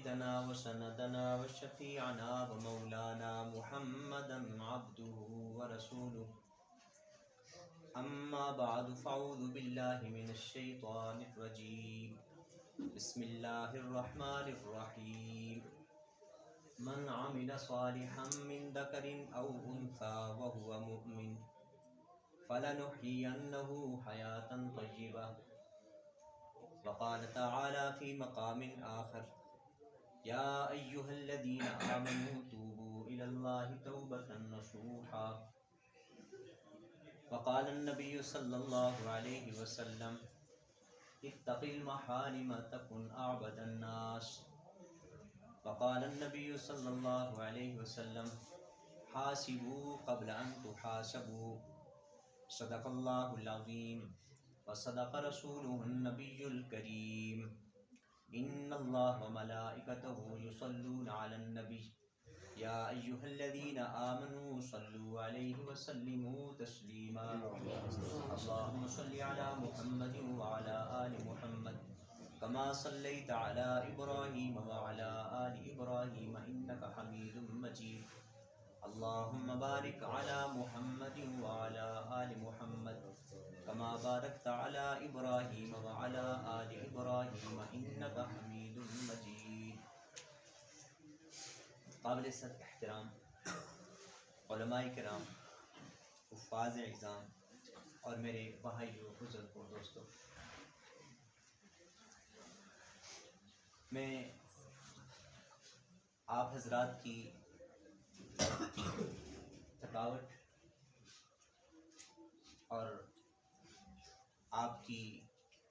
سيدنا وسندنا وشفيعنا ومولانا محمدا عبده ورسوله. أما بعد فأعوذ بالله من الشيطان الرجيم. بسم الله الرحمن الرحيم. من عمل صالحا من ذكر أو أنثى وهو مؤمن فلنحيينه حياة طيبة. وقال تعالى في مقام آخر: يا أيها الذين آمنوا توبوا إلى الله توبة نصوحا. وقال النبي صلى الله عليه وسلم: اتق المحارم تكن أعبد الناس. وقال النبي صلى الله عليه وسلم: حاسبوا قبل أن تحاسبوا. صدق الله العظيم وصدق رسوله النبي الكريم. إن الله وملائكته يصلون على النبي يا أيها الذين آمنوا صلوا عليه وسلموا تسليما. اللهم صل على محمد وعلى آل محمد كما صليت على إبراهيم وعلى آل إبراهيم إنك حميد مجيد. اللهم بارك على محمد وعلى آل محمد كما باركت على إبراهيم وعلى آل إبراهيم إنك حميد مجيد. قابل صد احترام علماء کرام، حفاظ اعظام اور میرے بھائیوں، بزرگوں، دوستوں، میں آپ حضرات کی تھکاوٹ اور آپ کی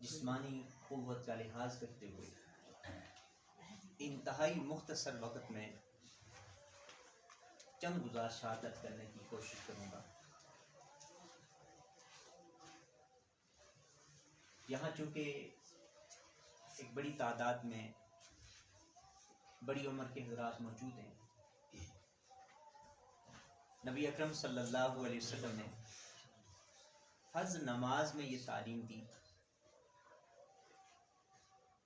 جسمانی قوت کا لحاظ کرتے ہوئے انتہائی مختصر وقت میں چند گزارشات کرنے کی کوشش کروں گا. یہاں چونکہ ایک بڑی تعداد میں بڑی عمر کے حضرات موجود ہیں، نبی اکرم صلی اللہ علیہ وسلم نے فرض نماز میں یہ تعلیم دی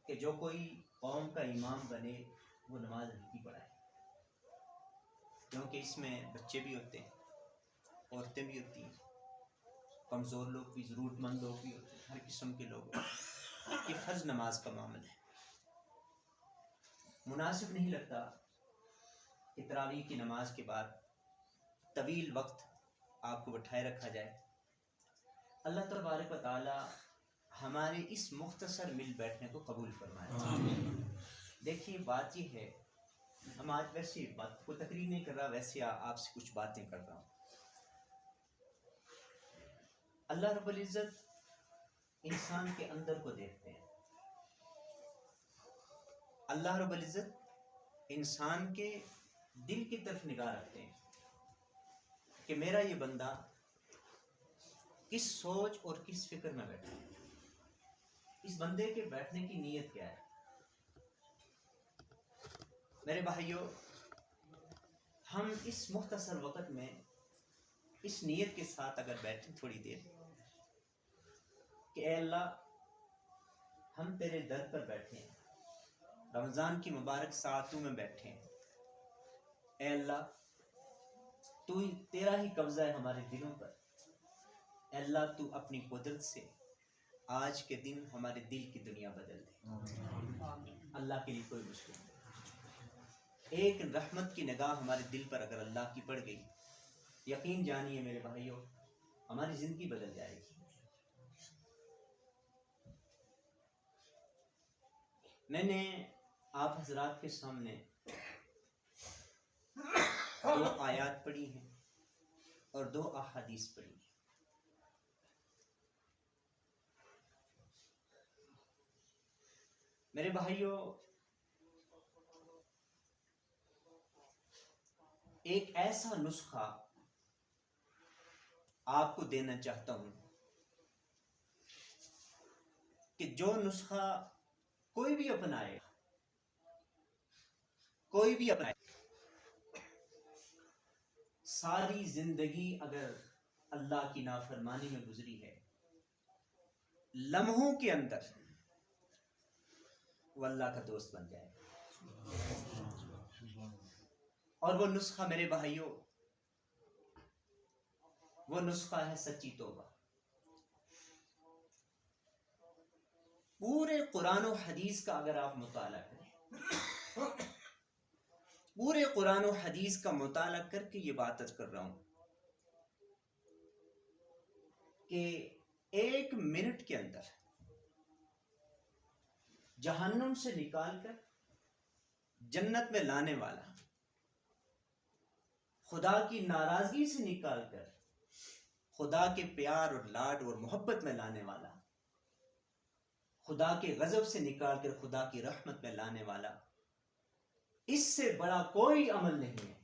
کہ جو کوئی قوم کا امام بنے وہ نماز ہلکی پڑھائے، کیونکہ اس میں بچے بھی ہوتے ہیں، عورتیں بھی ہوتی ہیں، کمزور لوگ بھی، ضرورت مند لوگ بھی ہوتے ہیں، ہر قسم کے لوگ ہوتے ہیں. یہ فرض نماز کا معاملہ ہے. مناسب نہیں لگتا کہ تراویح کی نماز کے بعد طویل وقت آپ کو بٹھائے رکھا جائے. اللہ تبارک و تعالی ہمارے اس مختصر مل بیٹھنے کو قبول فرمائے. دیکھیے، بات یہ ہے، ہم آج ویسے بات کو تقریر نہیں کر رہا، ویسے آپ سے کچھ باتیں کر رہا ہوں. اللہ رب العزت انسان کے اندر کو دیکھتے ہیں. اللہ رب العزت انسان کے دل کی طرف نگاہ رکھتے ہیں کہ میرا یہ بندہ کس سوچ اور کس فکر میں بیٹھا ہے، اس بندے کے بیٹھنے کی نیت کیا ہے. میرے بھائیوں، ہم اس مختصر وقت میں اس نیت کے ساتھ اگر بیٹھیں تھوڑی دیر کہ اے اللہ، ہم تیرے در پر بیٹھے ہیں، رمضان کی مبارک ساعتوں میں بیٹھے ہیں. اے اللہ، تیرا ہی قبضہ ہے ہمارے دلوں پر. اے اللہ، تو اپنی قدرت سے آج کے دن ہمارے دل کی دنیا بدل دے. اللہ کے لیے کوئی مشکل نہیں. ایک رحمت کی نگاہ ہمارے دل پر اگر اللہ کی پڑ گئی، یقین جانیے میرے بھائیوں، ہماری زندگی بدل جائے گی. میں نے آپ حضرات کے سامنے 2 آیات پڑھی ہیں اور 2 احادیث پڑھی ہیں. میرے بھائیوں، ایک ایسا نسخہ آپ کو دینا چاہتا ہوں کہ جو نسخہ کوئی بھی اپنائے، ساری زندگی اگر اللہ کی نافرمانی میں گزری ہے، لمحوں کے اندر وہ اللہ کا دوست بن جائے. اور وہ نسخہ میرے بھائیوں، وہ نسخہ ہے سچی توبہ۔ پورے قرآن و حدیث کا اگر آپ مطالعہ کریں، پورے قرآن و حدیث کا مطالعہ کر کے یہ بات کر رہا ہوں کہ 1 منٹ کے اندر جہنم سے نکال کر جنت میں لانے والا، خدا کی ناراضگی سے نکال کر خدا کے پیار اور لاڈ اور محبت میں لانے والا، خدا کے غضب سے نکال کر خدا کی رحمت میں لانے والا، اس سے بڑا کوئی عمل نہیں ہے۔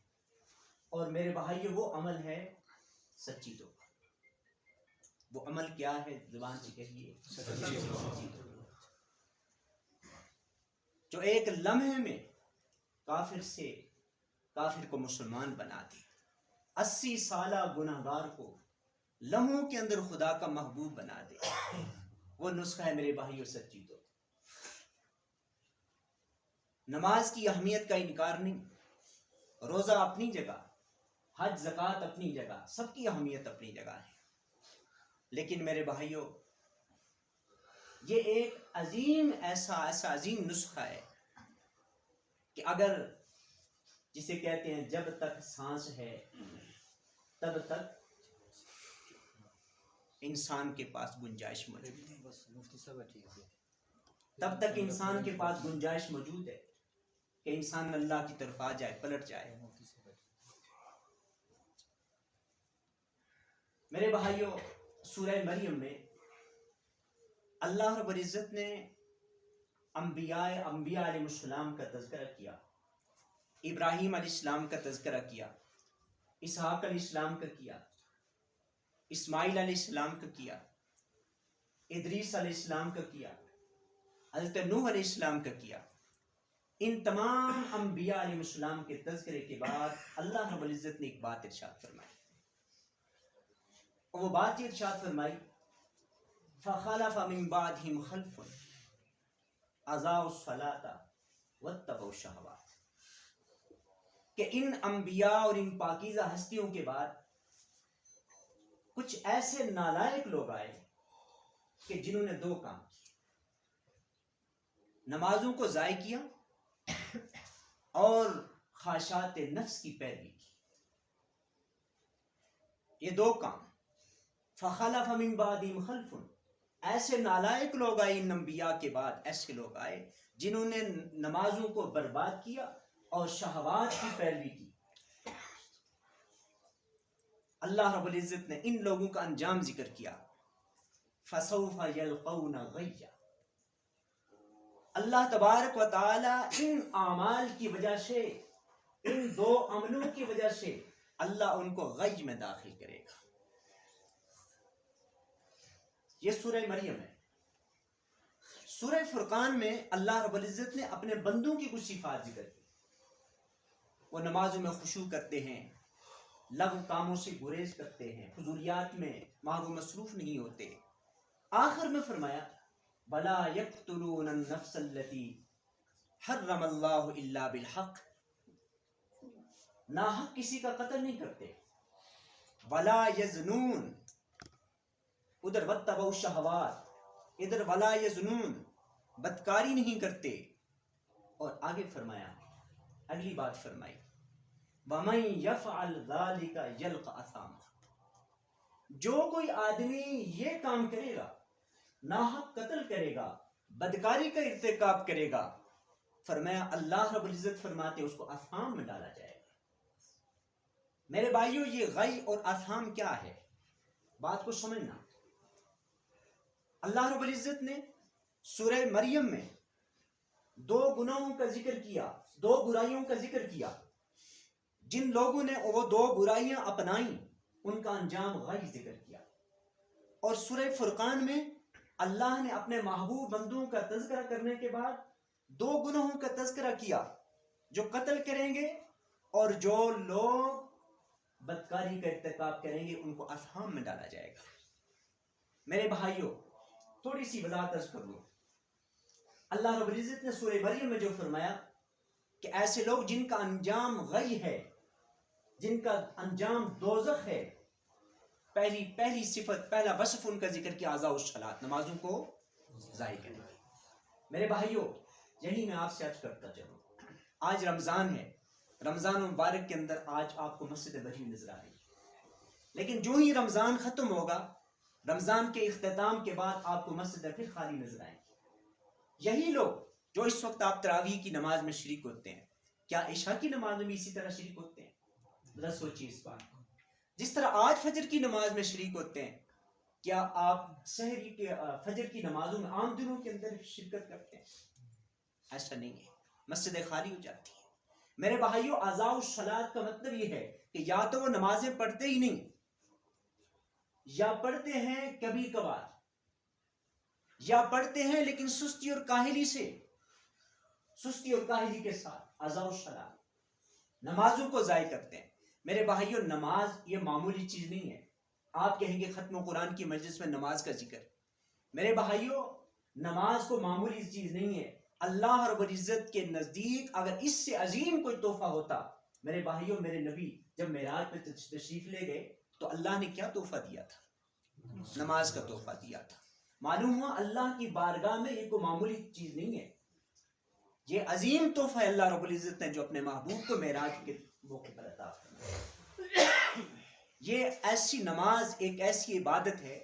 اور میرے بھائیو، وہ عمل ہے سچی توبہ۔ وہ عمل کیا ہے؟ زبان سے کہیے، سچی توبہ، جو ایک لمحے میں کافر کو مسلمان بنا دے، 80 سالہ گناہگار کو لمحوں کے اندر خدا کا محبوب بنا دے۔ وہ نسخہ ہے میرے بھائیو سچی توبہ۔ نماز کی اہمیت کا انکار نہیں، روزہ اپنی جگہ، حج زکوٰۃ اپنی جگہ، سب کی اہمیت اپنی جگہ ہے، لیکن میرے بھائیو یہ ایک عظیم ایسا عظیم نسخہ ہے کہ اگر جسے کہتے ہیں جب تک سانس ہے تب تک انسان کے پاس گنجائش موجود ہے، تب تک انسان کے پاس گنجائش موجود ہے کہ انسان اللہ کی طرف آ جائے، پلٹ جائے۔ میرے بھائیوں، سورہ مریم میں اللہ رب العزت نے انبیاء علیہ السلام کا تذکرہ کیا، ابراہیم علیہ السلام کا تذکرہ کیا، اسحاق علیہ السلام کا کیا، اسماعیل علیہ السلام کا کیا، ادریس علیہ السلام کا کیا، حضرت نوح علیہ السلام کا کیا۔ ان تمام انبیاء علیہ السلام کے تذکرے کے بعد اللہ رب العزت نے ایک بات ارشاد فرمائی، اور وہ بات یہ ارشاد فرمائی، فَخَلَفَ مِن بَعْدِهِمْ خَلْفٌ أَضَاعُوا الصَّلَاةَ وَاتَّبَعُوا الشَّهَوَاتِ، کہ ان انبیاء اور ان پاکیزہ ہستیوں کے بعد کچھ ایسے نالائق لوگ آئے کہ جنہوں نے 2 کام کیے، نمازوں کو ضائع کیا اور خواہشات نفس کی پیروی کی۔ یہ 2 کام، فَخَلَفَ مِن بَعْدِهِمْ خَلْفٌ، ایسے نالائق لوگ آئے ان انبیاء کے بعد، ایسے لوگ آئے جنہوں نے نمازوں کو برباد کیا اور شہوات کی پیروی کی۔ اللہ رب العزت نے ان لوگوں کا انجام ذکر کیا، فَسَوْفَ يَلْقَوْنَ غَيًّا، اللہ تبارک و تعالی ان اعمال کی وجہ سے، ان 2 عملوں کی وجہ سے اللہ ان کو غی میں داخل کرے گا۔ یہ سورہ مریم ہے۔ سورہ فرقان میں اللہ رب العزت نے اپنے بندوں کی کچھ صفات ذکر کی۔ وہ نمازوں میں خشوع کرتے ہیں، لغو کاموں سے گریز کرتے ہیں، فضولیات میں محو مصروف نہیں ہوتے۔ آخر میں فرمایا وَلَا يَقْتُلُونَ النَّفْسَ الَّتِي حَرَّمَ اللَّهُ إِلَّا بِالْحَقِّ، ناحق کسی کا قتل نہیں کرتے، وَلَا يَزْنُونَ، ادھر وَاتَّبَعُوا الشَّهَوَاتِ، ادھر وَلَا يَزْنُونَ، بدکاری نہیں کرتے۔ اور آگے فرمایا، اگلی بات فرمائی وَمَن يَفْعَلْ ذَلِكَ يَلْقَ أَثَامًا، جو کوئی آدمی یہ کام کرے گا، ناحق قتل کرے گا، بدکاری کا ارتکاب کرے گا، فرمایا اللہ رب العزت فرماتے اس کو اثام میں ڈالا جائے گا۔ میرے بھائیوں، یہ غی اور اثام کیا ہے؟ بات کو سمجھنا۔ اللہ رب العزت نے سورہ مریم میں 2 گناہوں کا ذکر کیا، 2 برائیوں کا ذکر کیا۔ جن لوگوں نے وہ 2 برائیاں اپنائیں ان کا انجام غی ذکر کیا۔ اور سورہ فرقان میں اللہ نے اپنے محبوب بندوں کا تذکرہ کرنے کے بعد 2 گناہوں کا تذکرہ کیا، جو قتل کریں گے اور جو لوگ بدکاری کا ارتکاب کریں گے ان کو اثام میں ڈالا جائے گا۔ میرے بھائیوں، تھوڑی سی وضاحت عرض کر لوں۔ اللہ رب العزت نے سورہ مریم میں جو فرمایا کہ ایسے لوگ جن کا انجام غی ہے، جن کا انجام دوزخ ہے، پہلی صفت، پہلا وصف ان کا ذکر کیا، اضاعوا الصلاۃ، نمازوں کو ضائع کرنا۔ میرے بھائیوں، یہی میں آپ سے عرض کرتا چلوں، آج رمضان ہے، رمضان مبارک کے اندر آج آپ کو مسجد بھری نظر آ رہی ہے، لیکن جو ہی رمضان ختم ہوگا، رمضان کے اختتام کے بعد آپ کو مسجد پھر خالی نظر آئیں گی۔ یہی لوگ جو اس وقت آپ تراویح کی نماز میں شریک ہوتے ہیں، کیا عشاء کی نماز میں بھی اسی طرح شریک ہوتے ہیں؟ ذرا سوچیے اس بات کو۔ جس طرح آج فجر کی نماز میں شریک ہوتے ہیں، کیا آپ سحری کے فجر کی نمازوں میں عام دنوں کے اندر شرکت کرتے ہیں؟ ایسا نہیں ہے، مسجدیں خالی ہو جاتی ہیں۔ میرے بھائیوں، اضاعوا الصلاۃ کا مطلب یہ ہے کہ یا تو وہ نمازیں پڑھتے ہی نہیں، یا پڑھتے ہیں کبھی کبھار، یا پڑھتے ہیں لیکن سستی اور کاہلی سے، سستی اور کاہلی کے ساتھ اضاعوا الصلاۃ، نمازوں کو ضائع کرتے ہیں۔ میرے بھائیوں، نماز یہ معمولی چیز نہیں ہے۔ آپ کہیں گے ختم قرآن کی مجلس میں نماز کا ذکر، میرے بھائیوں نماز کو معمولی چیز نہیں ہے۔ اللہ رب العزت کے نزدیک اگر اس سے عظیم کوئی تحفہ ہوتا، میرے بھائیوں میرے نبی جب معراج پہ تشریف لے گئے تو اللہ نے کیا تحفہ دیا تھا؟ نماز کا تحفہ دیا تھا۔ معلوم ہوا اللہ کی بارگاہ میں یہ کوئی معمولی چیز نہیں ہے، یہ عظیم تحفہ ہے اللہ رب العزت نے جو اپنے محبوب کو معراج کے موقع پر عطا فرمایا۔ یہ ایسی نماز ایک ایسی عبادت ہے،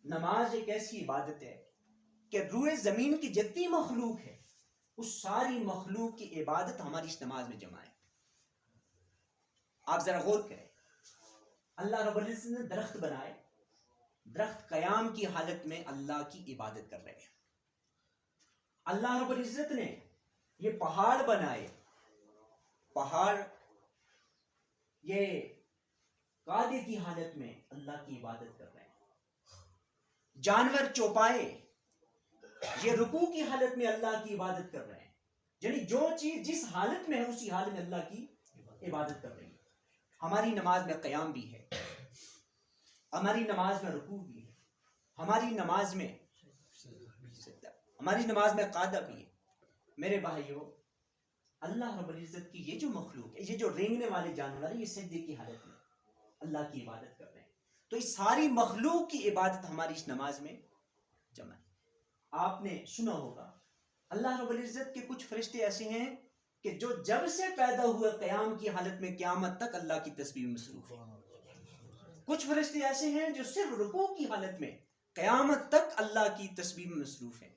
نماز ایک ایسی عبادت ہے کہ روئے زمین کی جتنی مخلوق ہے اس ساری مخلوق کی عبادت ہماری اس نماز میں جمع ہے۔ آپ ذرا غور کریں، اللہ رب العزت نے درخت بنائے، درخت قیام کی حالت میں اللہ کی عبادت کر رہے ہیں۔ اللہ رب العزت نے یہ پہاڑ بنائے، پہاڑ یہ قاعدے کی حالت میں اللہ کی عبادت کر رہے ہیں۔ جانور چوپائے یہ رکوع کی حالت میں اللہ کی عبادت کر رہے ہیں، یعنی جو چیز جس حالت میں ہے اسی حالت میں اللہ کی عبادت کر رہی ہے۔ ہماری نماز میں قیام بھی ہے، ہماری نماز میں رکوع بھی ہے، ہماری نماز میں قعدہ بھی ہے۔ میرے بھائیوں، اللہ رب العزت کی یہ جو مخلوق ہے، یہ جو رینگنے والے جانور ہیں، یہ سجدے کی حالت میں اللہ کی عبادت کر رہے ہیں، تو اس ساری مخلوق کی عبادت ہماری اس نماز میں جمع ہے۔ آپ نے سنا ہوگا اللہ رب العزت کے کچھ فرشتے ایسے ہیں کہ جو جب سے پیدا ہوئے قیام کی حالت میں قیامت تک اللہ کی تسبیح میں مصروف ہیں۔ کچھ فرشتے ایسے ہیں جو صرف رکوع کی حالت میں قیامت تک اللہ کی تسبیح میں مصروف ہیں۔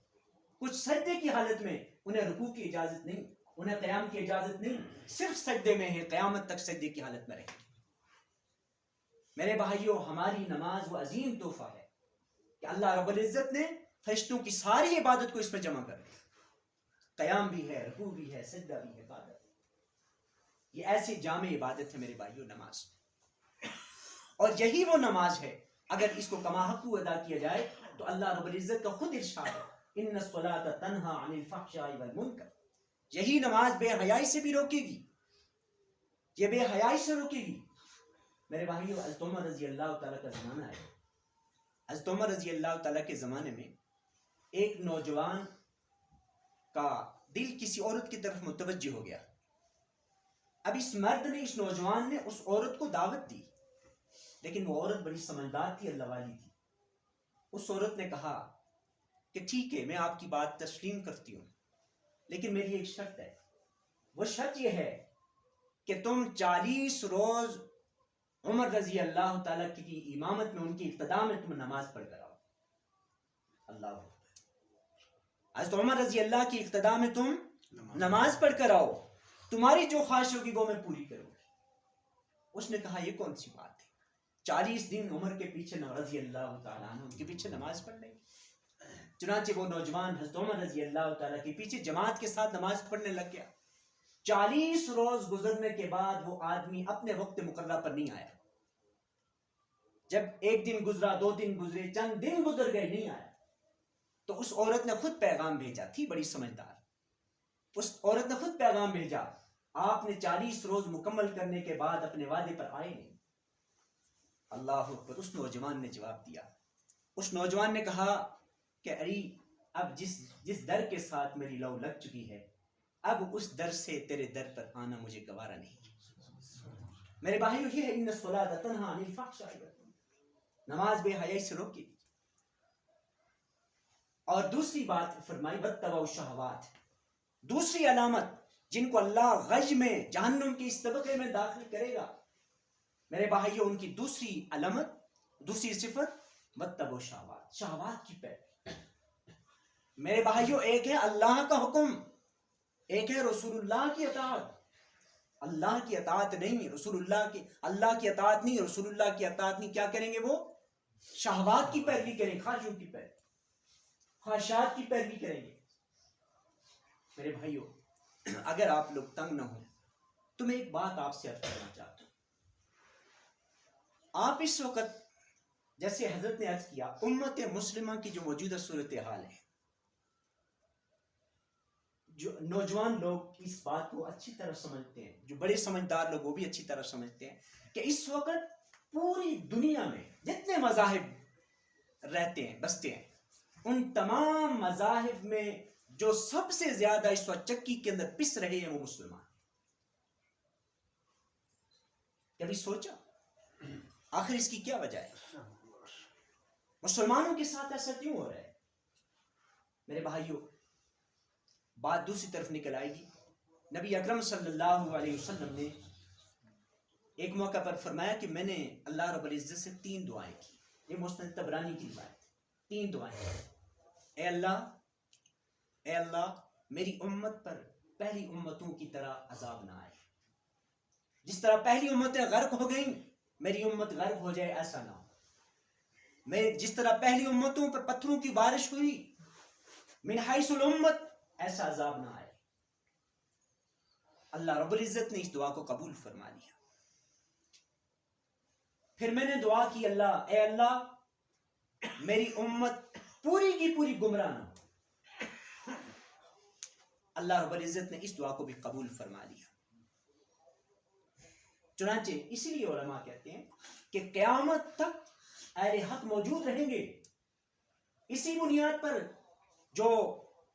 کچھ سجدے کی حالت میں، انہیں رکوع کی اجازت نہیں، انہیں قیام کی اجازت نہیں، صرف سجدے میں ہے، قیامت تک سجدے کی حالت میں رہیں۔ میرے بھائیوں، ہماری نماز وہ عظیم تحفہ ہے کہ اللہ رب العزت نے فرشتوں کی ساری عبادت کو اس میں جمع کر دیا۔ قیام بھی ہے، رکوع بھی ہے، سجدہ بھی ہے، عبادت۔ یہ ایسی جامع عبادت ہے میرے بھائیوں نماز، اور یہی وہ نماز ہے اگر اس کو کما حق ادا کیا جائے تو اللہ رب العزت کا خود ارشاد ہے، ان الصلاۃ تنہی عن الفحشاء والمنکر، یہی نماز بے حیائی سے بھی روکے گی، یہ بے حیائی سے روکے گی۔ میرے بھائیوں، حضرت عمر رضی اللہ تعالیٰ کا زمانہ ہے۔ حضرت عمر رضی اللہ تعالیٰ کے زمانے میں ایک نوجوان کا دل کسی عورت کی طرف متوجہ ہو گیا۔ اب اس مرد نے، اس نوجوان نے اس عورت کو دعوت دی، لیکن وہ عورت بڑی سمجھدار تھی، اللہ والی تھی۔ اس عورت نے کہا کہ ٹھیک ہے، میں آپ کی بات تسلیم کرتی ہوں، لیکن میری ایک شرط ہے۔ وہ شرط یہ ہے کہ تم 40 روز عمر رضی اللہ تعالیٰ کی امامت میں، ان کی اقتداء میں تم نماز پڑھ کر آؤ۔ اللہ، حضرت عمر رضی اللہ کی اقتداء میں تم نماز پڑھ کر آؤ، تمہاری جو خواہش ہوگی وہ میں پوری کروں گی۔ اس نے کہا یہ کون سی بات ہے، 40 دن عمر کے پیچھے رضی اللہ تعالیٰ عنہ ان کے پیچھے نماز پڑھ لیں گے۔ چنانچہ وہ نوجوان حضرت عمر رضی اللہ تعالیٰ کے پیچھے جماعت کے ساتھ نماز پڑھنے لگ گیا۔ 40 روز گزرنے کے بعد وہ آدمی اپنے وقت مقررہ پر نہیں آیا۔ جب ایک دن گزرا، 2 دن گزرے، چند دن گزر گئے، نہیں آیا، تو اس عورت نے خود پیغام بھیجا، تھی بڑی سمجھدار، اس عورت نے خود پیغام بھیجا، آپ نے 40 روز مکمل کرنے کے بعد اپنے وعدے پر آئے نہیں۔ اللہ اکبر، اس نوجوان نے جواب دیا، اس نوجوان نے کہا کہ ارے اب جس در کے ساتھ میری لو لگ چکی ہے، اب اس در سے تیرے در پر آنا مجھے گوارا نہیں. میرے بھائیو یہ ہے ان الصلاۃ تنہی عن الفحشاء، نماز بے حیائی سے روکے. اور دوسری بات فرمائی واتبعوا الشہوات، دوسری علامت جن کو اللہ غی میں جہنم کے اس طبقے میں داخل کرے گا میرے بھائیو، ان کی دوسری علامت، دوسری صفت واتبعوا الشہوات، شہوات کی پیروی. میرے بھائیو ایک ہے اللہ کا حکم، ایک ہے رسول اللہ کی اطاعت. اللہ کی اطاعت نہیں، رسول اللہ کی، اللہ کی اطاعت نہیں، رسول اللہ کی اطاعت نہیں. کیا کریں گے وہ؟ شہوات کی پیروی کریں گے، خواہشوں کی پیروی، خواہشات کی پیروی کریں گے. میرے بھائیو اگر آپ لوگ تنگ نہ ہوں تو میں ایک بات آپ سے عرض کرنا چاہتا ہوں. آپ اس وقت جیسے حضرت نے عرض کیا امت مسلمہ کی جو موجودہ صورتحال ہے، جو نوجوان لوگ اس بات کو اچھی طرح سمجھتے ہیں، جو بڑے سمجھدار لوگ وہ بھی اچھی طرح سمجھتے ہیں کہ اس وقت پوری دنیا میں جتنے مذاہب رہتے ہیں بستے ہیں، ان تمام مذاہب میں جو سب سے زیادہ اس وقت چکی کے اندر پس رہے ہیں وہ مسلمان. کبھی سوچا آخر اس کی کیا وجہ ہے؟ مسلمانوں کے ساتھ ایسا کیوں ہو رہا ہے؟ میرے بھائیو بات دوسری طرف نکل آئے گی. نبی اکرم صلی اللہ علیہ وسلم نے ایک موقع پر فرمایا کہ میں نے اللہ رب العزت سے 3 دعائیں کی. یہ مسند طبرانی کی روایت. 3 دعائیں. اے اللہ میری امت پر پہلی امتوں کی طرح عذاب نہ آئے. جس طرح پہلی امتیں غرق ہو گئیں میری امت غرق ہو جائے، ایسا نہ ہو. میں جس طرح پہلی امتوں پر پتھروں کی بارش ہوئی من حیث الامت، ایسا عذاب نہ آئے. اللہ رب العزت نے اس دعا کو قبول فرما لیا. پھر میں نے دعا کی اے اللہ میری امت پوری کی پوری گمراہ نہ ہو. اللہ رب العزت نے اس دعا کو بھی قبول فرما لیا. چنانچہ اسی لیے علماء کہتے ہیں کہ قیامت تک اہل حق موجود رہیں گے. اسی بنیاد پر جو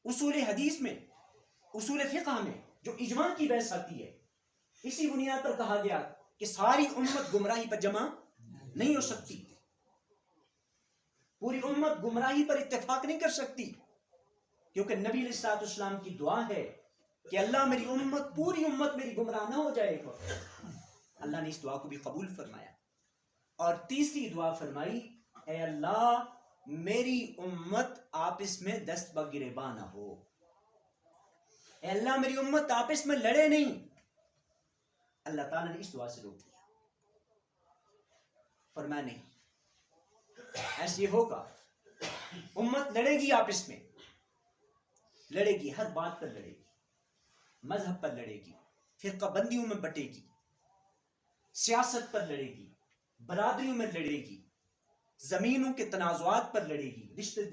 اصول حدیث میں، اصول فقہ میں جو اجماع کی بحث آتی ہے، اسی بنیاد پر کہا گیا کہ ساری امت گمراہی پر جمع نہیں ہو سکتی. پوری امت گمراہی پر اتفاق نہیں کر سکتی، کیونکہ نبی علیہ الصلوۃ والسلام کی دعا ہے کہ اللہ میری امت، پوری امت میری گمراہ نہ ہو جائے گا. اللہ نے اس دعا کو بھی قبول فرمایا. اور تیسری دعا فرمائی اے اللہ میری امت آپس میں دست بگریباں نہ ہو. اے اللہ میری امت آپس میں لڑے نہیں. اللہ تعالیٰ نے اس دعا سے روک دیا. فرمایا نہیں ایسے ہوگا. امت لڑے گی، آپس میں لڑے گی، ہر بات پر لڑے گی، مذہب پر لڑے گی، فرقہ بندیوں میں بٹے گی، سیاست پر لڑے گی، برادریوں میں لڑے گی، زمینوں کے تنازعات پر لڑے گی،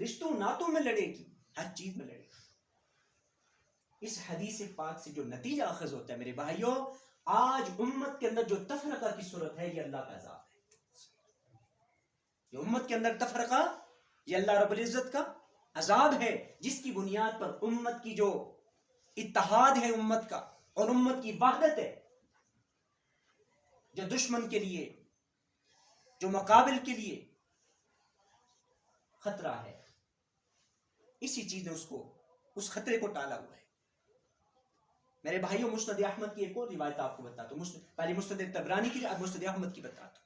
رشتوں ناتوں میں لڑے گی، ہر چیز میں لڑے گی. اس حدیث پاک سے جو نتیجہ اخذ ہوتا ہے میرے بھائیوں، آج امت کے اندر جو تفرقہ کی صورت ہے یہ اللہ کا عذاب ہے. یہ امت کے اندر تفرقہ یہ اللہ رب العزت کا عذاب ہے، جس کی بنیاد پر امت کی جو اتحاد ہے امت کا اور امت کی وحدت ہے، جو دشمن کے لیے، جو مقابل کے لیے خطرہ ہے، اسی چیز نے اس خطرے کو ٹالا ہوا ہے. میرے بھائیوں مسند احمد کی ایک اور روایت آپ کو بتاتا ہوں. پہلے مسند طبرانی کی، اب مسند احمد کی بتاتا ہوں.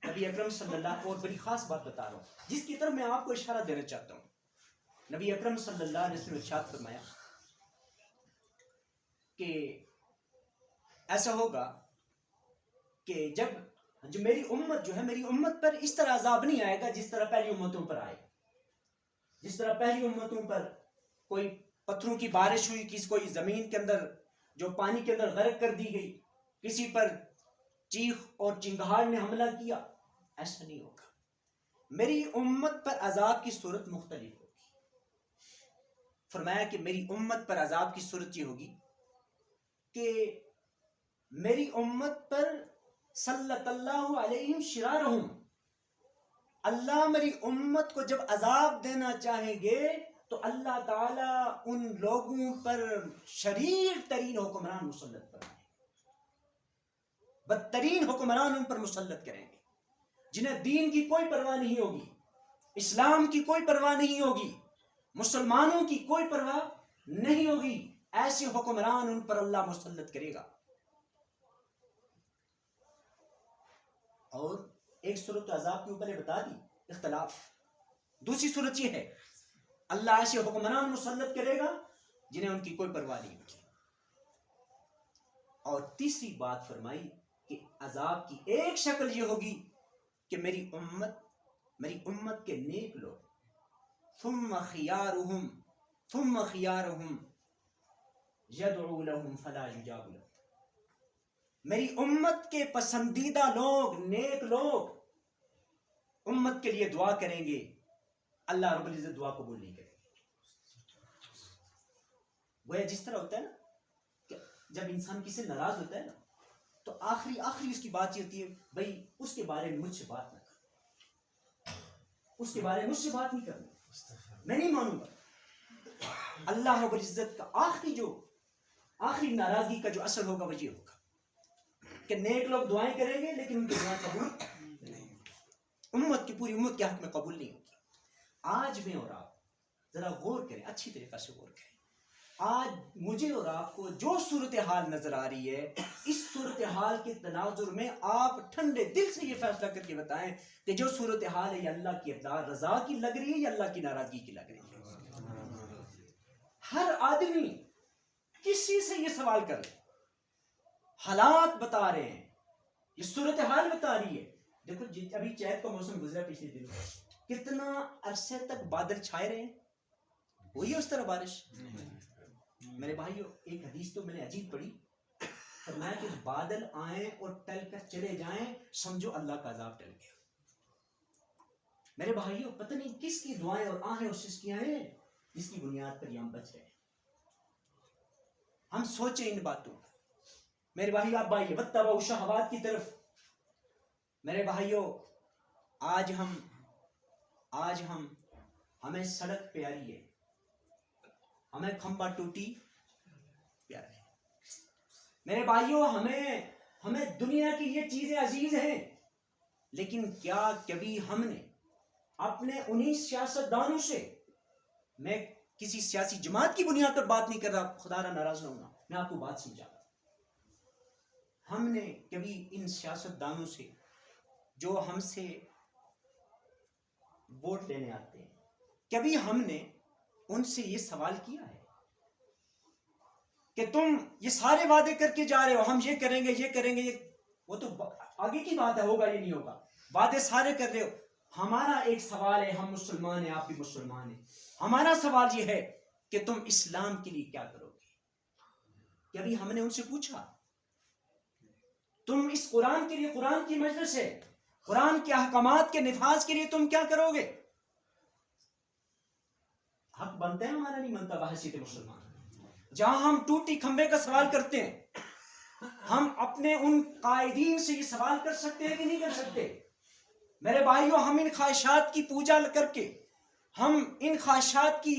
نبی اکرم صلی اللہ، اور بڑی خاص بات بتا رہا ہوں جس کی طرف میں آپ کو اشارہ دینا چاہتا ہوں. نبی اکرم صلی اللہ علیہ وسلم نے ارشاد فرمایا کہ ایسا ہوگا کہ جب میری امت جو ہے، میری امت پر اس طرح عذاب نہیں آئے گا جس طرح پہلی امتوں پر آئے. جس طرح پہلی امتوں پر کوئی پتھروں کی بارش ہوئی، کسی کوئی زمین کے اندر جو پانی کے اندر غرق کر دی گئی، کسی پر چیخ اور چنگھاڑ نے حملہ کیا، ایسا نہیں ہوگا. میری امت پر عذاب کی صورت مختلف ہوگی. فرمایا کہ میری امت پر عذاب کی صورت یہ ہوگی کہ میری امت پر صلت اللہ علیہم شرارہم، اللہ میری امت کو جب عذاب دینا چاہیں گے تو اللہ تعالیٰ ان لوگوں پر شریر ترین حکمران مسلط کریں گے، بدترین حکمران ان پر مسلط کریں گے، جنہیں دین کی کوئی پرواہ نہیں ہوگی، اسلام کی کوئی پرواہ نہیں ہوگی، مسلمانوں کی کوئی پرواہ نہیں ہوگی. ایسے حکمران ان پر اللہ مسلط کرے گا. اور ایک صورت عذاب کے اوپر یہ بتا دی اختلاف. دوسری صورت یہ ہے اللہ ایسے حکمران مسلط کرے گا جنہیں ان کی کوئی پرواہ نہیں ہوگی. اور تیسری بات فرمائی کہ عذاب کی ایک شکل یہ ہوگی کہ میری امت کے نیک لوگ ثم خیارهم یدعو لهم فلا یجاب لهم، میری امت کے پسندیدہ لوگ، نیک لوگ امت کے لیے دعا کریں گے، اللہ رب العزت دعا قبول نہیں کرے گا. وہ جس طرح ہوتا ہے نا کہ جب انسان کسی سے ناراض ہوتا ہے نا تو آخری اس کی بات یہ ہوتی ہے بھائی اس کے بارے میں مجھ سے بات نہ کر، اس کے بارے میں مجھ سے بات نہیں کرنا، میں نہیں مانوں گا. اللہ رب العزت کا آخری ناراضگی کا جو اثر ہوگا وہ یہ ہوگا کہ نیک لوگ دعائیں کریں گے لیکن ان کی دعائیں قبول نہیں ہوگی، پوری امت کے حق میں قبول نہیں ہوگی. آج میں اور آپ ذرا غور کریں، اچھی طریقہ سے غور کریں. آج مجھے اور آپ کو جو صورتحال نظر آ رہی ہے، اس صورتحال کے تناظر میں آپ ٹھنڈے دل سے یہ فیصلہ کر کے بتائیں کہ جو صورتحال ہے یہ اللہ کی رضا کی لگ رہی ہے یا اللہ کی ناراضگی کی لگ رہی ہے. ہر آدمی کسی سے یہ سوال کر لے، حالات بتا رہے ہیں، یہ صورتحال بتا رہی ہے. دیکھو ابھی چیت کا موسم گزرا پچھلے دنوں، کتنا عرصے تک بادل چھائے رہے ہیں، وہی اس طرح بارش. میرے بھائیو ایک حدیث تو میں نے عجیب پڑھی، فرمایا کہ بادل آئیں اور ٹل کر چلے جائیں سمجھو اللہ کا عذاب ٹل گیا. میرے بھائیو پتہ نہیں کس کی دعائیں اور آہیں اور سسکیاں ہیں جس کی بنیاد پر یہ ہم بچ رہے ہیں. ہم سوچیں ان باتوں. میرے بھائیو آپ بھائی واتبعوا الشہوات کی طرف. میرے بھائیو آج ہم ہمیں سڑک پیاری ہے، ہمیں کھمبا ٹوٹی پیارا ہے. میرے بھائیو ہمیں دنیا کی یہ چیزیں عزیز ہیں، لیکن کیا کبھی ہم نے اپنے انہی سیاست دانوں سے، میں کسی سیاسی جماعت کی بنیاد پر بات نہیں کر رہا، خدا را ناراض نہ ہونا، میں آپ کو بات سمجھا رہا، ہم نے کبھی ان سیاست دانوں سے جو ہم سے ووٹ لینے آتے ہیں، کبھی ہم نے ان سے یہ سوال کیا ہے کہ تم یہ سارے وعدے کر کے جا رہے ہو، ہم یہ کریں گے، وہ تو آگے کی بات ہے، ہوگا یہ نہیں ہوگا، وعدے سارے کر رہے ہو. ہمارا ایک سوال ہے، ہم مسلمان ہیں، آپ بھی مسلمان ہیں، ہمارا سوال یہ ہے کہ تم اسلام کے لیے کیا کرو گے؟ کبھی ہم نے ان سے پوچھا تم اس قرآن کے لیے، قرآن کی مجلس ہے، قرآن کے احکامات کے نفاذ کے لیے تم کیا کرو گے؟ حق بنتا ہے ہمارا، نہیں بنتا بحثیت مسلمان. جہاں ہم ٹوٹی کھمبے کا سوال کرتے ہیں، ہم اپنے ان قائدین سے یہ سوال کر سکتے ہیں کہ نہیں کر سکتے؟ میرے بھائیو ہم ان خواہشات کی پوجا کر کے، ہم ان خواہشات کی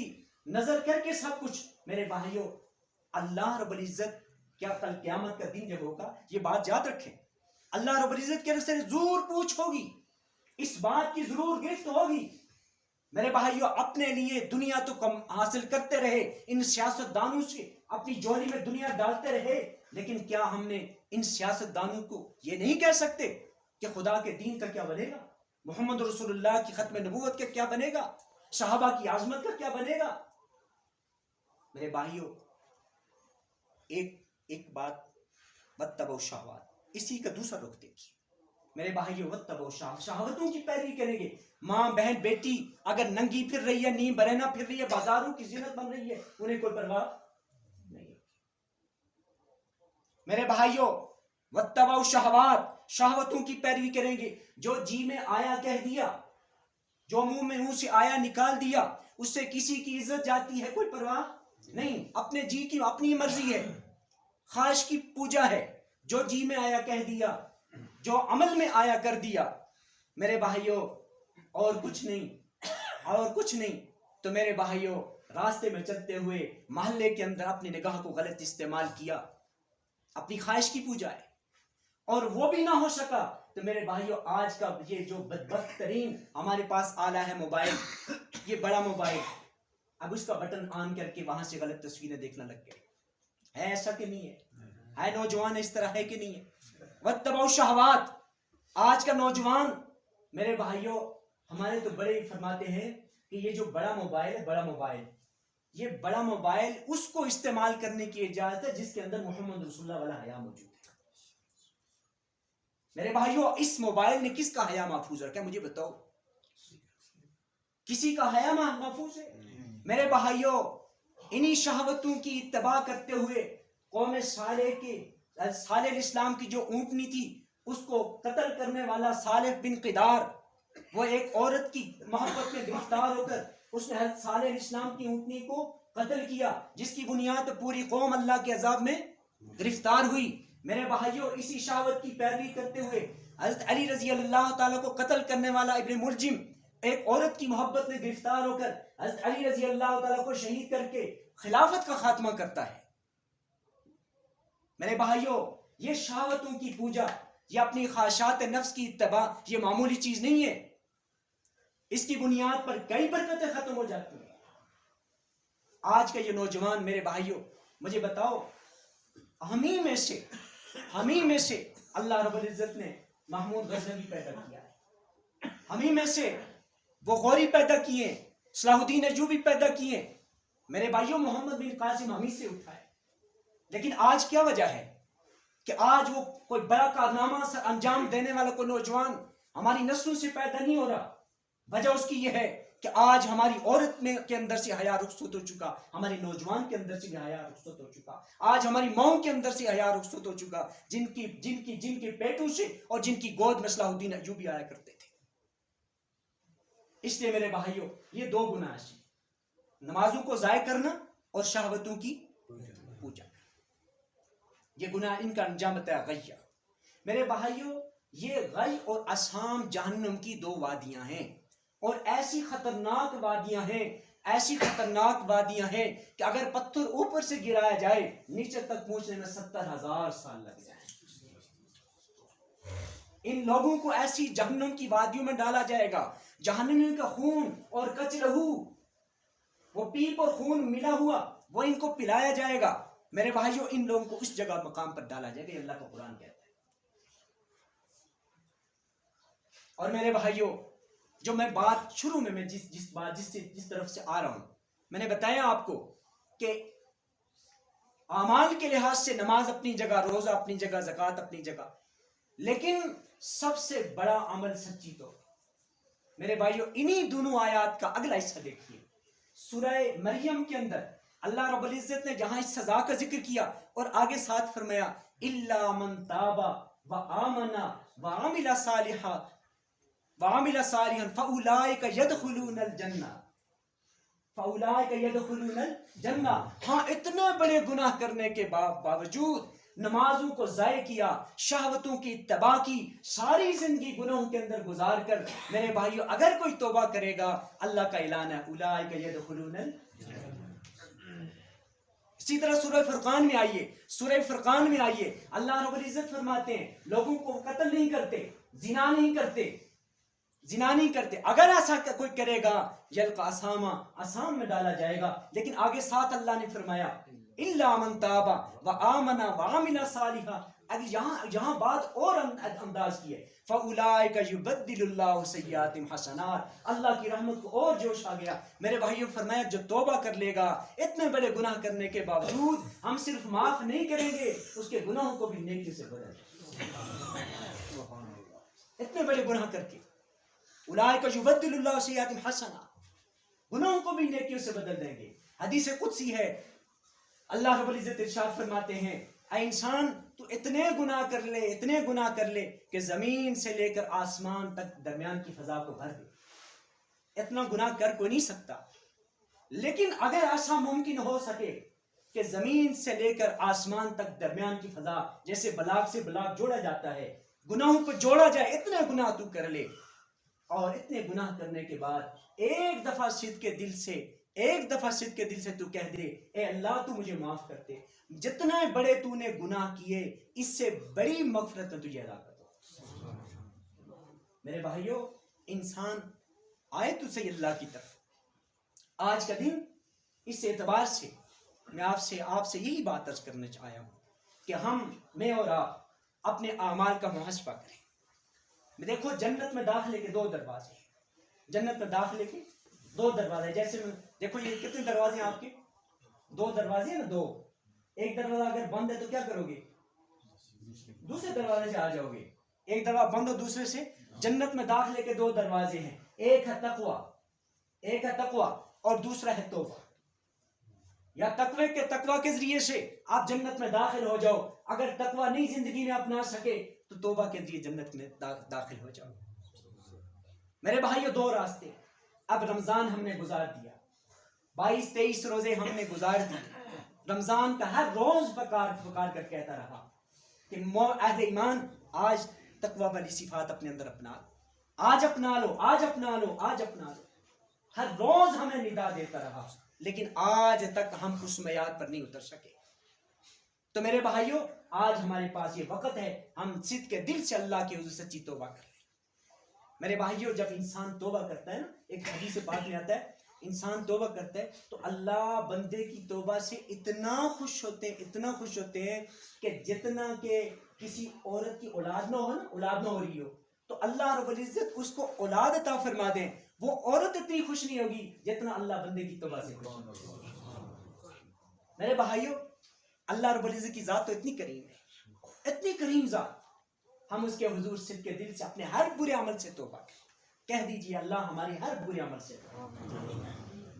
نظر کر کے سب کچھ، میرے بھائیو اللہ رب العزت کیا کل قیامت کا دن جب ہوگا، یہ بات یاد رکھیں، اللہ رب العزت کی طرف سے ضرور پوچھ ہوگی، اس بات کی ضرور گرفت ہوگی. میرے بھائیو اپنے لیے دنیا تو کم حاصل کرتے رہے، ان سیاست دانوں سے اپنی جولی میں دنیا ڈالتے رہے، لیکن کیا ہم نے ان سیاست دانوں کو یہ نہیں کہہ سکتے کہ خدا کے دین کا کیا بنے گا، محمد رسول اللہ کی ختم نبوت کا کیا بنے گا، صحابہ کی عظمت کا کیا بنے گا؟ میرے بھائیو ایک بات، واتبعوا الشہوات، اسی کا دوسرا رخ دیکھیے. میرے بھائیو واتبعوا الشہوات، شہوتوں کی پیروی کریں گے. ماں بہن بیٹی اگر ننگی پھر رہی ہے، نیم برہنہ پھر رہی ہے، بازاروں کی زینت بن رہی ہے، انہیں کوئی پرواہ نہیں. میرے بھائیو واتبعوا الشہوات، شہوتوں کی پیروی کریں گے. جو جی میں آیا کہہ دیا، جو منہ سے آیا نکال دیا، اس سے کسی کی عزت جاتی ہے، کوئی پرواہ نہیں. اپنے جی کی اپنی مرضی ہے، خواہش کی پوجا ہے، جو جی میں آیا کہہ دیا، جو عمل میں آیا کر دیا. میرے بھائیو اور کچھ نہیں. تو میرے بھائیو راستے میں چلتے ہوئے محلے کے اندر اپنی نگاہ کو غلط استعمال کیا، اپنی خواہش کی پوجا ہے، اور وہ بھی نہ ہو سکا تو میرے بھائیوں آج کا یہ جو بدبخت ترین ہمارے پاس آلہ ہے موبائل، یہ بڑا موبائل، اب اس کا بٹن آن کر کے وہاں سے غلط تصویریں دیکھنا لگ گئے. ہے ایسا کہ نہیں ہے نوجوان اس طرح ہے کہ نہیں ہے؟ واتبعوا الشہوات. آج کا نوجوان میرے بھائیوں، ہمارے تو بڑے فرماتے ہیں کہ یہ جو بڑا موبائل ہے، بڑا موبائل، یہ بڑا موبائل اس کو استعمال کرنے کی اجازت ہے جس کے اندر محمد رسول اللہ والا حیا موجود ہے. میرے بھائیوں اس موبائل نے کس کا حیا محفوظ رکھا ہے؟ مجھے بتاؤ، کسی کا حیا محفوظ ہے؟ میرے بھائیوں انہی شہوتوں کی اتباع کرتے ہوئے قوم صالح الاسلام کی جو اونٹنی تھی اس کو قتل کرنے والا صالح بن قدار، وہ ایک عورت کی محبت میں گرفتار ہو کر اس نے حضرت صالح الاسلام کی اونٹنی کو قتل کیا، جس کی بنیاد پر پوری قوم اللہ کے عذاب میں گرفتار ہوئی. میرے بھائیوں اسی شہوت کی پیروی کرتے ہوئے حضرت علی رضی اللہ تعالیٰ کو قتل کرنے والا ابن ملجم ایک عورت کی محبت میں گرفتار ہو کر حضرت علی رضی اللہ تعالیٰ کو شہید کر کے خلافت کا خاتمہ کرتا ہے. میرے بھائیوں یہ شہوتوں کی پوجا، یہ اپنی خواہشات نفس کی اتباع، یہ معمولی چیز نہیں ہے. اس کی بنیاد پر کئی برکتیں ختم ہو جاتی ہیں. آج کا یہ نوجوان میرے بھائیوں مجھے بتاؤ، ہمیں میں سے اللہ رب العزت نے محمود غزنوی پیدا کیا ہے، ہمیں میں سے وہ غوری پیدا کیے، صلاح الدین ایوبی پیدا کیے. میرے بھائیوں محمد بن قاسم ہمیں سے اٹھا ہے. لیکن آج کیا وجہ ہے کہ آج وہ کوئی بڑا کارنامہ انجام دینے والا کوئی نوجوان ہماری نسلوں سے پیدا نہیں ہو رہا؟ وجہ اس کی یہ ہے کہ آج ہماری عورت میں کے اندر سے حیا رخصت ہو چکا، ہماری نوجوان کے اندر سے بھی حیا رخصت ہو چکا، آج ہماری ماؤں کے اندر سے حیا رخصت ہو چکا، جن کے پیٹوں سے اور جن کی گود میں صلاح الدین ایوبی آیا کرتے تھے. اس لیے میرے بھائیوں یہ دو گناہ ہیں، نمازوں کو ضائع کرنا اور شہوتوں کی پوجا، یہ گناہ ان کا انجام ہے غیہ. میرے بھائیوں یہ غی اور اسہام جہنم کی دو وادیاں ہیں، اور ایسی خطرناک وادیاں ہیں کہ اگر پتھر اوپر سے گرایا جائے نیچے تک پہنچنے میں 70,000 سال لگ جائیں. ان لوگوں کو ایسی جہنم کی وادیوں میں ڈالا جائے گا، جہنمیوں کا خون اور کچ لہو، وہ پیپ اور خون ملا ہوا، وہ ان کو پلایا جائے گا. میرے بھائیوں ان لوگوں کو اس جگہ مقام پر ڈالا جائے گا، یہ اللہ کا قرآن کہتا ہے. اور میرے بھائیوں جو میں بات شروع میں جس طرف سے آ رہا ہوں، میں نے بتایا آپ کو کہ اعمال کے لحاظ سے نماز اپنی جگہ، روزہ اپنی جگہ، زکوٰۃ اپنی جگہ، لیکن سب سے بڑا عمل سچی تو میرے بھائیوں انہی دونوں آیات کا اگلا حصہ دیکھیے. سورہ مریم کے اندر اللہ رب العزت نے جہاں اس سزا کا ذکر کیا اور آگے ساتھ فرمایا الا من تاب وآمن وعمل صالحا فاولئک يدخلون الجنہ. ہاں اتنے بڑے گناہ کرنے کے باوجود نمازوں کو ضائع کیا، شہوتوں کی اتباع کی، ساری زندگی گناہوں کے اندر گزار کر میرے بھائیوں اگر کوئی توبہ کرے گا اللہ کا اعلان ہے اولئک يدخلون الجنہ. اسی طرح سورہ فرقان میں آئیے اللہ رب العزت فرماتے ہیں لوگوں کو قتل نہیں کرتے، زنا نہیں کرتے. اگر ایسا کوئی کرے گا یلقا اسام میں ڈالا جائے گا. لیکن آگے ساتھ اللہ نے فرمایا الا من تاب وآمن وعمل صالحا. اب یہاں بات اور انداز کی ہے فاولئک یبدل اللہ سیئاتہم حسنات. اللہ کی رحمت کو اور جوش آ گیا. میرے بھائیوں فرمایا جو توبہ کر لے گا اتنے بڑے گناہ کرنے کے باوجود ہم صرف معاف نہیں کریں گے، اس کے گناہوں کو بھی نیکی سے بدل دیں گے. اتنے بڑے گناہ کر کے اولئک یبدل اللہ سیئاتہم حسنات، گناہوں کو بھی نیکیوں سے بدل دیں گے. حدیث قدسی ہے، اللہ رب العزت ارشاد فرماتے ہیں اے انسان تو اتنے گناہ کر لے کہ زمین سے لے کر آسمان تک درمیان کی فضا کو بھر دے. اتنا گناہ کر کوئی نہیں سکتا، لیکن اگر ایسا ممکن ہو سکے کہ زمین سے لے کر آسمان تک درمیان کی فضا جیسے بلاک سے بلاک جوڑا جاتا ہے، گناہوں کو جوڑا جائے، اتنے گناہ تو کر لے، اور اتنے گناہ کرنے کے بعد ایک دفعہ صدق کے دل سے ایک دفعہ صدق کے دل سے تو کہہ دے اے اللہ تو مجھے معاف کر دے، جتنے بڑے تو نے گناہ کیے اس سے بڑی مغفرت میں تجھے عطا کر دو۔ میرے بھائیوں، انسان آئے تو صحیح اللہ کی طرف۔ آج کا دن اس اعتبار سے میں آپ سے یہی بات عرض کرنا چاہیا ہوں کہ میں اور آپ اپنے اعمال کا محاسبہ کریں۔ دیکھو، جنت میں داخلے کے 2 دروازے ہیں، جنت میں داخلے کے 2 دروازے، جیسے دیکھو یہ کتنے دروازے ہیں آپ کے؟ 2 دروازے ہیں نا، 2۔ ایک دروازہ اگر بند ہے تو کیا کرو گے؟ دوسرے دروازے سے آ جاؤ گے۔ ایک دروازہ بند ہو دوسرے سے۔ جنت میں داخلے کے 2 دروازے ہیں، ایک ہے تقوی اور دوسرا ہے توبہ۔ یا تقوی کے ذریعے سے آپ جنت میں داخل ہو جاؤ، اگر تقوی نہیں زندگی میں اپنا سکے تو توبہ کے ذریعے جنت میں داخل ہو جاؤ۔ میرے بھائیو، 2 راستے۔ اب رمضان ہم نے گزار دیا، 22-23 روزے ہم نے گزار دیے۔ رمضان کا ہر روز پکار کر کہتا رہا کہ اہل ایمان آج تقوی والی صفات اپنے اندر اپنا لو، آج اپنا لو، آج اپنا لو، آج اپنا لو۔ ہر روز ہمیں ندا دیتا رہا، لیکن آج تک ہم اس معیار پر نہیں اتر سکے۔ تو میرے بھائیوں، آج ہمارے پاس یہ وقت ہے، ہم صدق کے دل سے اللہ کے حضور سچی توبہ کر لیں۔ میرے بھائیوں، جب انسان توبہ کرتا ہے نا، ایک حدیث پاک میں آتا ہے، انسان توبہ کرتا ہے تو اللہ بندے کی توبہ سے اتنا خوش ہوتے ہیں کہ جتنا کہ کسی عورت کی اولاد نہ ہو رہی ہو تو اللہ رب العزت اس کو اولاد عطا فرما دیں، وہ عورت اتنی خوش نہیں ہوگی جتنا اللہ بندے کی توبہ سے خوش ہوگی۔ میرے بھائیوں، اللہ رب العزت کی ذات تو اتنی کریم ہے، اتنی کریم ذات، ہم اس کے حضور صدق کے دل سے اپنے ہر برے عمل سے توبہ کریں۔ کہہ دیجئے اللہ ہمارے ہر برے عمل سے توبہ کریں۔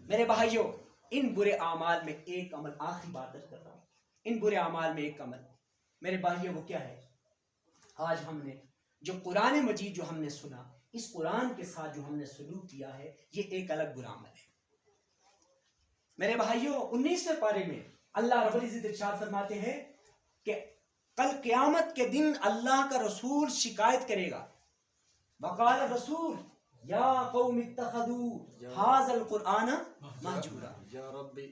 میرے بھائیوں، ان برے اعمال میں ایک عمل، آخری بات کر رہا ہوں، ان برے اعمال میں ایک عمل، میرے بھائیوں وہ کیا ہے؟ آج ہم نے جو قرآن مجید جو ہم نے سنا، اس قرآن کے ساتھ جو ہم نے سلوک کیا ہے، یہ ایک الگ برا عمل ہے۔ میرے بھائیوں، 19ویں پارے میں اللہ رب العزت ارشاد فرماتے ہیں کہ کل قیامت کے دن اللہ کا رسول شکایت کرے گا، وقال الرسول یا قوم اتخذوا هذا القرآن مہجورا، یا ربی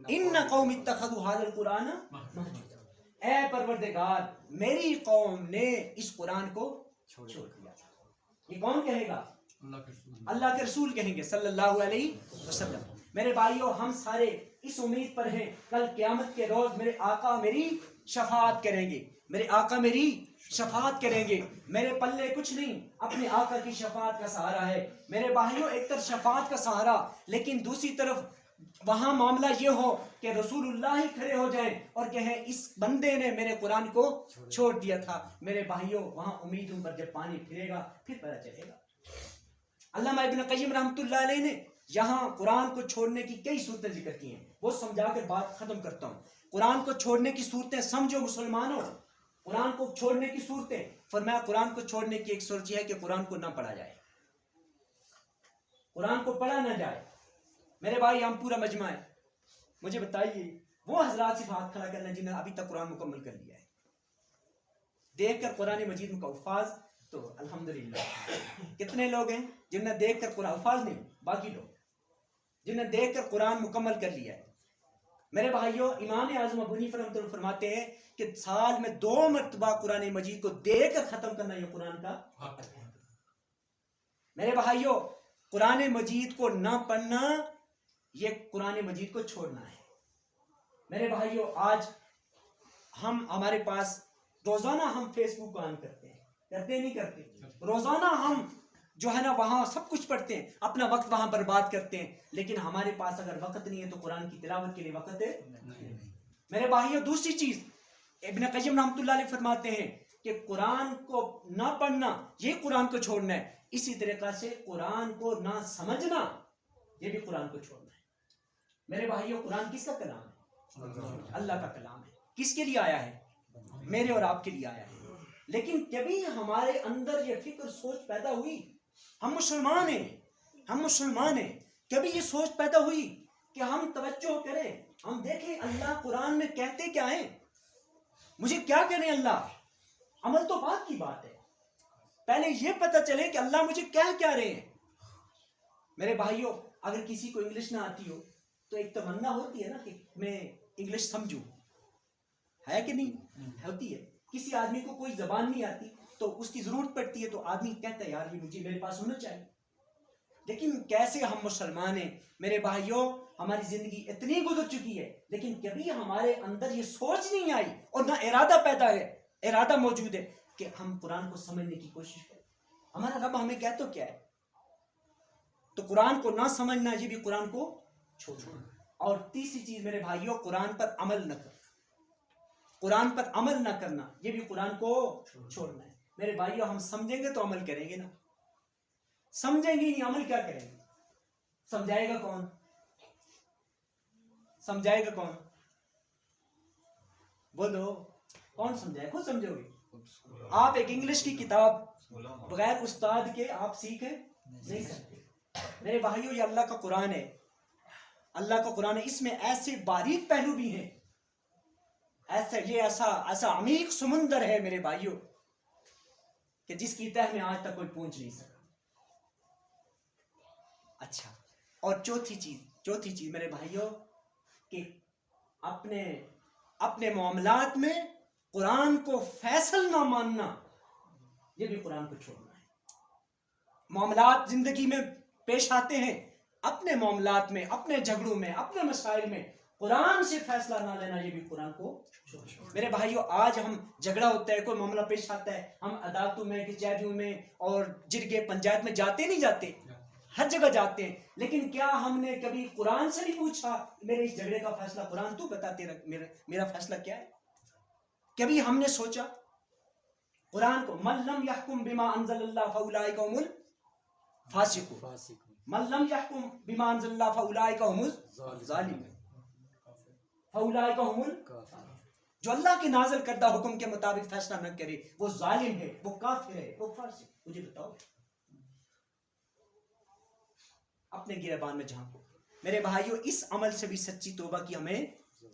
ان قوم اتخذوا هذا القرآن مہجورا، اے پروردگار میری قوم نے اس قرآن کو چھوڑ دیا تھا۔ یہ کون کہے گا؟ اللہ کے رسول کہیں گے صلی اللہ علیہ وسلم۔ میرے بھائیوں، ہم سارے اس امید پر ہیں کل قیامت کے روز میرے آقا میری شفاعت کریں گے، میرے آقا میری شفاعت کریں گے۔ میرے پلے کچھ نہیں، اپنے آقا کی شفاعت کا سہارا ہے۔ میرے بھائیوں، ایک طرف شفاعت کا سہارا، لیکن دوسری طرف وہاں معاملہ یہ ہو کہ رسول اللہ ہی کھڑے ہو جائیں اور کہیں اس بندے نے میرے قرآن کو چھوڑ دیا تھا۔ میرے بھائیوں، وہاں امیدوں پر جب پانی پھرے گا پھر پتہ چلے گا۔ علامہ ابن قیم رحمۃ اللہ علیہ نے یہاں قرآن کو چھوڑنے کی کئی صورتیں ذکر کی ہیں، وہ سمجھا کر بات ختم کرتا ہوں۔ قرآن کو چھوڑنے کی صورتیں سمجھو مسلمانوں، قرآن کو چھوڑنے کی صورتیں۔ فرمایا قرآن کو چھوڑنے کی ایک صورت یہ ہے کہ قرآن کو نہ پڑھا جائے، قرآن کو پڑھا نہ جائے۔ میرے بھائی، ہم پورا مجمع ہے، مجھے بتائیے وہ حضرات صرف ہاتھ کھڑا کرنا جنہوں نے ابھی تک قرآن مکمل کر لیا ہے، دیکھ کر قرآن مجید میں الفاظ تو الحمدللہ کتنے لوگ ہیں جنہوں نے دیکھ کر قرآن، الفاظ نہیں باقی لوگ جنہوں نے دیکھ کر قرآن مکمل کر لیا ہے۔ میرے بھائیوں، امام اعظم ابو حنیفہ رحمۃ اللہ فرماتے ہیں کہ سال میں 2 مرتبہ قرآن مجید کو دیکھ کر ختم کرنا یہ قرآن کا حق ہے۔ میرے بھائیوں، قرآن مجید کو نہ پڑھنا یہ قرآن مجید کو چھوڑنا ہے۔ میرے بھائیوں، آج ہمارے پاس روزانہ ہم فیس بک آن کرتے نہیں کرتے، روزانہ ہم جو ہے نا وہاں سب کچھ پڑھتے ہیں، اپنا وقت وہاں برباد کرتے ہیں، لیکن ہمارے پاس اگر وقت نہیں ہے تو قرآن کی تلاوت کے لیے وقت ہے نہیں۔ میرے بھائیوں، دوسری چیز ابن قیم رحمۃ اللہ علیہ فرماتے ہیں کہ قرآن کو نہ پڑھنا یہ قرآن کو چھوڑنا ہے، اسی طریقہ سے قرآن کو نہ سمجھنا یہ بھی قرآن کو چھوڑنا ہے۔ میرے بھائیوں، قرآن کس کا کلام ہے؟ اللہ کا کلام ہے۔ کس کے لیے آیا ہے؟ میرے اور آپ کے لیے آیا ہے۔ لیکن کبھی ہمارے اندر یہ فکر سوچ پیدا ہوئی، ہم مسلمان ہیں، کبھی یہ سوچ پیدا ہوئی کہ ہم توجہ کریں، ہم دیکھیں اللہ قرآن میں کہتے کیا ہیں، مجھے کیا کہنے اللہ، عمل تو بات کی بات ہے، پہلے یہ پتہ چلے کہ اللہ مجھے کیا کہہ رہے ہیں۔ میرے بھائیوں، اگر کسی کو انگلش نہ آتی ہو تو ایک تمنا ہوتی ہے نا کہ میں انگلش سمجھوں، ہے کہ نہیں؟ ہوتی ہے. کسی آدمی کو کوئی زبان نہیں آتی تو اس کی ضرورت پڑتی ہے تو آدمی کہتا ہے یار یہ مجھے میرے پاس ہونا چاہیے. لیکن کیسے ہم مسلمان ہیں میرے بھائیوں، ہماری زندگی اتنی گزر چکی ہے لیکن کبھی ہمارے اندر یہ سوچ نہیں آئی اور نہ ارادہ پیدا ہے، ارادہ موجود ہے کہ ہم قرآن کو سمجھنے کی کوشش کریں. ہمارا رب ہمیں کہتا کیا ہے؟ تو قرآن کو نہ سمجھنا یہ بھی قرآن کو چھوڑنا. اور تیسری چیز میرے بھائیوں، قرآن پر عمل نہ کرنا. قرآن پر عمل نہ کرنا یہ بھی قرآن کو چھوڑنا ہے. میرے بھائیوں ہم سمجھیں گے تو عمل کریں گے نا، سمجھیں گے نہیں عمل کیا کریں گے؟ سمجھائے گا کون؟ سمجھائے گا کون؟ بولو کون سمجھائے؟ خود سمجھو گے. آپ ایک انگلش کی کتاب بغیر استاد کے آپ سیکھیں نہیں سکتے. میرے بھائیوں یہ اللہ کا قرآن ہے، اللہ کا قرآن ہے. اس میں ایسے باریک پہلو بھی ہیں، ایسا عمیق سمندر ہے میرے بھائیوں کہ جس کی تہ میں آج تک کوئی پہنچ نہیں سکا. اچھا، اور چوتھی چیز میرے بھائیوں کہ اپنے معاملات میں قرآن کو فیصل نہ ماننا یہ بھی قرآن کو چھوڑنا ہے. معاملات زندگی میں پیش آتے ہیں، اپنے معاملات میں، اپنے جھگڑوں میں، اپنے مسائل میں قرآن سے فیصلہ نہ لینا یہ بھی قرآن کو چھوڑنا. میرے بھائیوں آج ہم جھگڑا ہوتا ہے، کوئی معاملہ پیش آتا ہے، ہم عدالتوں میں، کچہریوں میں اور جرگے پنچایت میں جاتے نہیں جاتے؟ ہر جگہ جاتے ہیں. لیکن کیا ہم نے کبھی قرآن سے نہیں پوچھا میرے اس جھگڑے کا فیصلہ قرآن تو بتا تیرا میرا فیصلہ کیا ہے؟ کبھی ہم نے سوچا قرآن کو من لم یحکم بما انزل اللہ فاولئک هم الفاسقون، من لم یحکم بما انزل اللہ فاولئک هم الظالمون، فاولئک هم الکافرون. جو اللہ کے نازل کردہ حکم کے مطابق فیصلہ نہ کرے وہ ظالم ہے، وہ کافر ہے، وہ فاسق. مجھے بتاؤ، اپنے گریبان میں جھانکو. میرے بھائیوں اس عمل سے بھی سچی توبہ کی ہمیں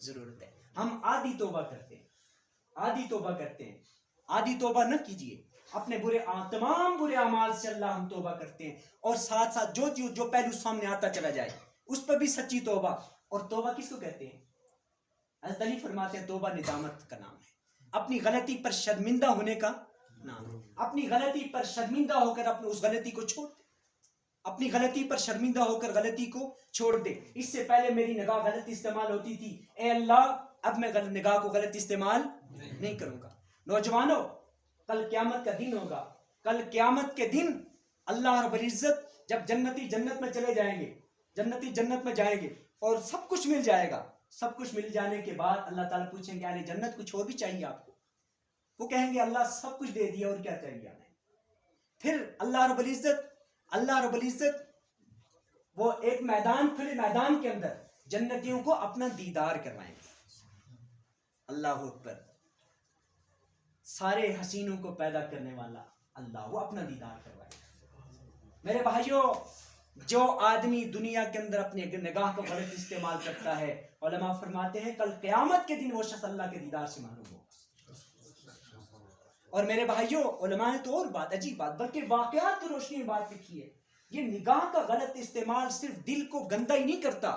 ضرورت ہے. ہم آدھی توبہ کرتے ہیں، آدھی توبہ نہ کیجیے. اپنے تمام برے اعمال سے اللہ ہم توبہ کرتے ہیں، اور ساتھ ساتھ جو پہلو سامنے آتا چلا جائے اس پر بھی سچی توبہ. اور توبہ کس کو کہتے ہیں؟ حضرت علی فرماتے ہیں توبہ ندامت کا نام ہے، اپنی غلطی پر شرمندہ ہونے کا نام ہے. اپنی غلطی پر شرمندہ ہو کر اس غلطی کو چھوڑ دے، اپنی غلطی پر شرمندہ ہو کر غلطی کو چھوڑ دے. اس سے پہلے میری نگاہ غلط استعمال ہوتی تھی، اے اللہ اب میں نگاہ کو غلط استعمال نہیں کروں گا. نوجوانوں کل قیامت کا دن ہوگا. کل قیامت کے دن اللہ رب العزت جب جنتی جنت میں چلے جائیں گے، جنتی جنت میں جائیں گے اور سب کچھ مل جائے گا. سب کچھ مل جانے کے بعد اللہ تعالیٰ پوچھیں گے یعنی جنت کچھ اور بھی چاہیے آپ کو؟ وہ کہیں گے اللہ سب کچھ دے دیا اور کیا چاہیے ہمیں. پھر اللہ رب العزت وہ ایک میدان، کھلے میدان کے اندر جنتیوں کو اپنا دیدار کروائیں گے. اللہ اکبر. سارے حسینوں کو پیدا کرنے والا اللہ وہ اپنا دیدار کروائے گا. میرے بھائیوں جو آدمی دنیا کے اندر اپنی نگاہ کو غلط استعمال کرتا ہے، علماء فرماتے ہیں کل قیامت کے دن وہ شخص اللہ کے دیدار سے محروم ہوگا. اور میرے بھائیوں علماء نے تو اور بات، عجیب بات، بلکہ واقعات کی روشنی میں بات لکھی ہے. یہ نگاہ کا غلط استعمال صرف دل کو گندا ہی نہیں کرتا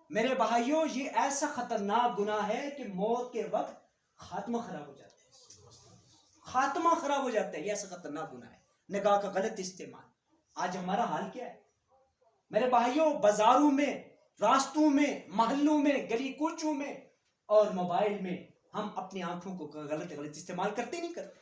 میرے بھائیوں، یہ ایسا خطرناک گناہ ہے کہ موت کے وقت خاتمہ خراب ہو جاتا ہے، خاتمہ خراب ہو جاتا ہے. یہ ایسا خطرناک گناہ ہے نگاہ کا غلط استعمال. آج ہمارا حال کیا ہے میرے بھائیوں؟ بازاروں میں، راستوں میں، محلوں میں، گلی کوچوں میں اور موبائل میں ہم اپنی آنکھوں کو غلط استعمال کرتے نہیں کرتے.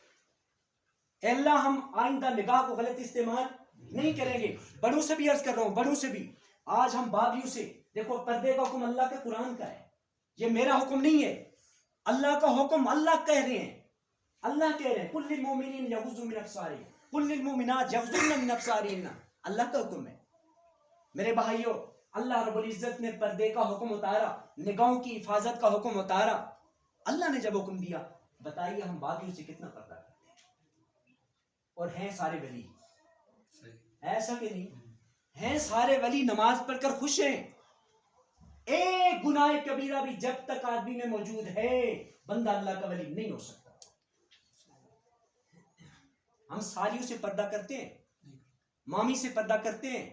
اے اللہ ہم آئندہ نگاہ کو غلط استعمال نہیں کریں گے. بڑوں سے بھی عرض کر رہا ہوں، بڑوں سے بھی. آج ہم بابیوں سے دیکھو، پردے کا حکم اللہ کے قرآن کا ہے، یہ میرا حکم نہیں ہے، اللہ کا حکم. اللہ کہہ رہے ہیں، اللہ کہہ رہے ہیں قل للمؤمنین یغضوا من ابصارہم قل للمؤمنات یغضضن من ابصارہن. اللہ کا حکم ہے میرے بھائیوں. اللہ رب العزت نے پردے کا حکم اتارا، نگاہوں کی حفاظت کا حکم اتارا. اللہ نے جب حکم دیا، بتائیے ہم باقیوں سے کتنا پردہ کرتے ہیں؟ اور ہیں سارے ولی، ایسا کہ نہیں ہیں سارے ولی نماز پڑھ کر خوش ہیں. ایک گناہ کبیرہ بھی جب تک آدمی میں موجود ہے بندہ اللہ کا ولی نہیں ہو سکتا. ہم ساریوں سے پردہ کرتے ہیں، مامی سے پردہ کرتے ہیں،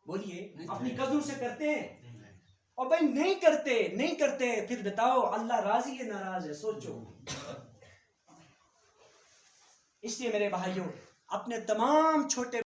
بولیے اپنی کزنوں سے کرتے ہیں؟ اور بھائی نہیں کرتے پھر بتاؤ اللہ راضی ہے ناراض ہے؟ سوچو. اس لیے میرے بھائیوں اپنے تمام چھوٹے